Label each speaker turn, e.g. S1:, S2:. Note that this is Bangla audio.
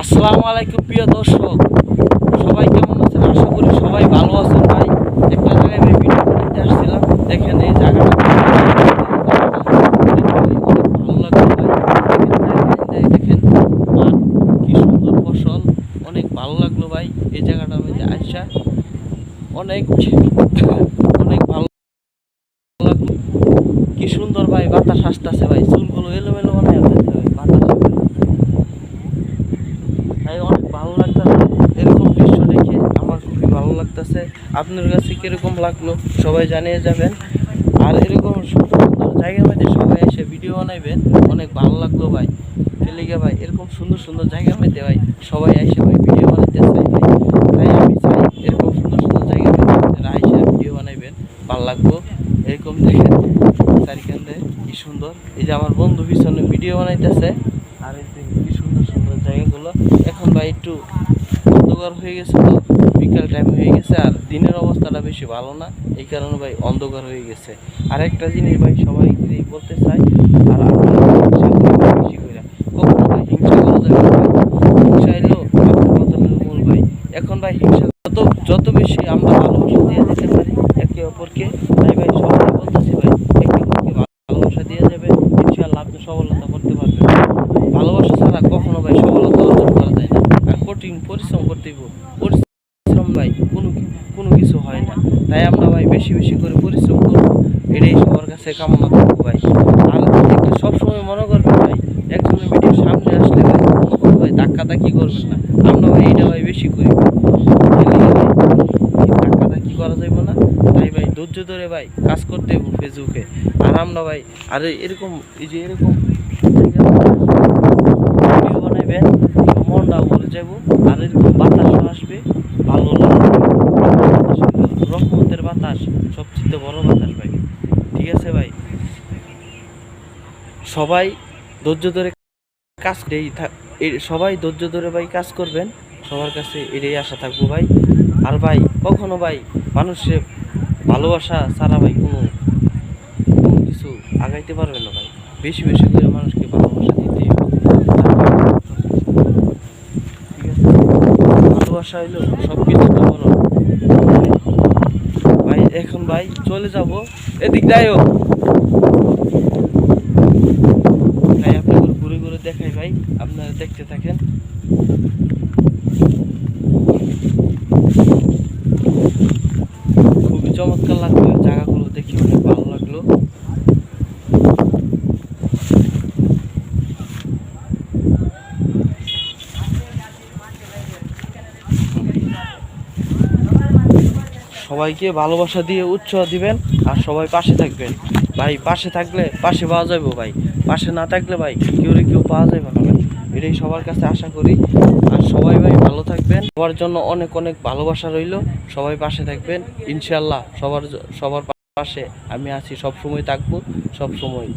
S1: আসসালামু আলাইকুম প্রিয় দর্শক, সবাই কেমন আছেন? আশা করি সবাই ভালো আছেন। ভাই একটা জায়গায় ভাই ভিডিও করতে আসছিলাম, দেখেন এই জায়গাটা অনেক ভালো লাগলো ভাই। দেখেন মাঠ, কি সুন্দর ফসল, অনেক ভালো লাগলো ভাই। এই জায়গাটার মধ্যে আইসা অনেক অনেক ভালো লাগলো। কি সুন্দর ভাই, বাতাস আসতেছে ভাই, চুলগুলো এলোমেলো বানায় আসতেছে ভাই বাতাসে ভাই। তাই অনেক ভালো লাগতেছে এরকম দৃশ্য দেখে, আমার খুবই ভালো লাগতেছে। আপনার কাছে কিরকম লাগলো সবাই জানিয়ে যাবেন। আর এরকম সুন্দর সুন্দর জায়গার মধ্যে সবাই এসে ভিডিও বানাইবেন, অনেক ভালো লাগলো ভাই। কেলিগা ভাই এরকম সুন্দর সুন্দর জায়গার মধ্যে ভাই সবাই এসে ভাই ভিডিও বানাইতে চাই ভাই। তাই আমি চাই এরকম সুন্দর সুন্দর জায়গার মধ্যে আপনারা এসে ভিডিও বানাইবেন, ভালো লাগবো। এরকম দেখেন চারিখানে কি সুন্দর, এই যে আমার বন্ধু পিছনে ভিডিও বানাইতেছে। আর এই যে কি সুন্দর সুন্দর জায়গাগুলো। এখন ভাই একটু অন্ধকার হয়ে গেছে, তো বিকাল টাইম হয়ে গেছে, আর দিনের অবস্থাটা বেশি ভালো না, এই কারণে ভাই অন্ধকার হয়ে গেছে। আর একটা জিনিস ভাই সবাই বলতে চাই, আর আপনারা হিংসা করবেন বেশি করে, কখনো ভাই হিংসা করা যাবে না ভাই। হিংসা এলো পতনের মূল ভাই। এখন ভাই হিংসা যত বেশি আমরা ভালোবাসা দিয়ে দিতে পারি একে অপরকে, তাই ভাই সবাই বলতেছি ভাই একে অপরকে ভালোবাসা দিয়ে যাবে, ইনশাআল্লাহ আপনি সফলতা করতে পারবেন। ভালোবাসা ছাড়া কখনো ভাই সফলতা অর্জন করা যায় না, আর কঠিন পরিশ্রম করতে হবে। পরিশ্রম ভাই কোনো কিছু হয় না, তাই আমরা ভাই বেশি বেশি করে পরিশ্রম করবো, এটাই সবার কাছে কামনা করবো ভাই। আর একটা সবসময় মনে করবেন ভাই, একজনের ভিডিও সামনে আসলে ভাই কখনো ভাই ধাক্কাধাক্কি করবেন না। আমরা ভাই এটা ভাই বেশি করি ভাই, ধাক্কাধাক্কি করা যাইব না। তাই ভাই ধৈর্য ধরে ভাই কাজ করতে হবে ফেসবুকে। আর আমরা ভাই আর এরকম এই যে এরকম ভিডিও বানাইবেন, মনটা ভরে যাব। আর এরকম বাতাস আসবে, ভালো লাগবে। রহমতের বাতাস সবচেয়ে বড় বাতাস ভাই। ঠিক আছে ভাই, সবাই ধৈর্য ধরে কাজ সবাই ধৈর্য ধরে ভাই কাজ করবেন, সবার কাছে এটাই আশা থাকবো ভাই। আর ভাই কখনো ভাই মানুষের ভালোবাসা ছাড়া ভাই কোনো কিছু আগাইতে পারবে না ভাই। বেশি বেশি করে মানুষকে ভালোবাসা দিতে হবে। ঠিক আছে, ভালোবাসা হইলো সব কিছু তো বড় ভাই। এখন ভাই চলে যাব, এদিক যাইও ভাই, আপনাদের ঘুরে ঘুরে দেখাই ভাই, আপনারা দেখতে থাকেন। খুবই চমৎকার লাগলো জায়গাগুলো দেখে, অনেক ভালো লাগলো। সবাইকে ভালোবাসা দিয়ে উৎসাহ দিবেন, আর সবাই পাশে থাকবেন ভাই। পাশে থাকলে পাশে পাওয়া যাবে ভাই, পাশে না থাকলে ভাই কেউ পাওয়া যাবে না ভাই। এটাই সবার কাছে আশা করি। আর সবাই ভাই ভালো থাকবেন, সবার জন্য অনেক অনেক ভালোবাসা রইল। সবাই পাশে থাকবেন ইনশাআল্লাহ, সবার পাশে আমি আছি, সব সময় থাকবো, সব সময়।